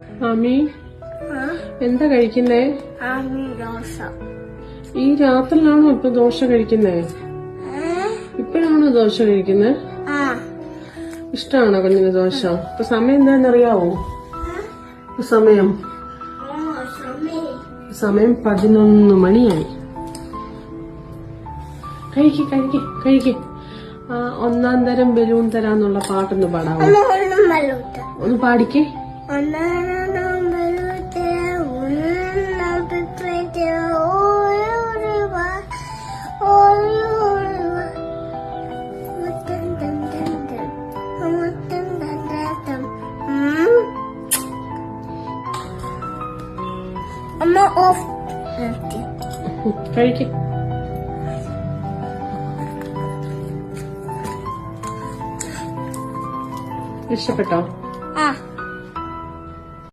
ആമി, എന്താ കഴിക്കുന്നേ? ഈ രാത്രിയിലാണോ ഇപ്പൊ ദോശ കഴിക്കുന്നേ? ഇപ്പഴാണോ ദോശ കഴിക്കുന്നേ? ഇഷ്ടമാണോ കുഞ്ഞിന് ദോശ? ഇപ്പൊ സമയം എന്താണെന്നറിയാവോ? സമയം 11 മണിയായി. കഴിക്ക്. ഒന്നാം തരം ബലൂൺ തരാന്നുള്ള പാട്ടൊന്ന് പാടാവോ? ഒന്ന് പാടിക്കേ. കഴിക്ക്. ഇഷ്ടപ്പെട്ടോ?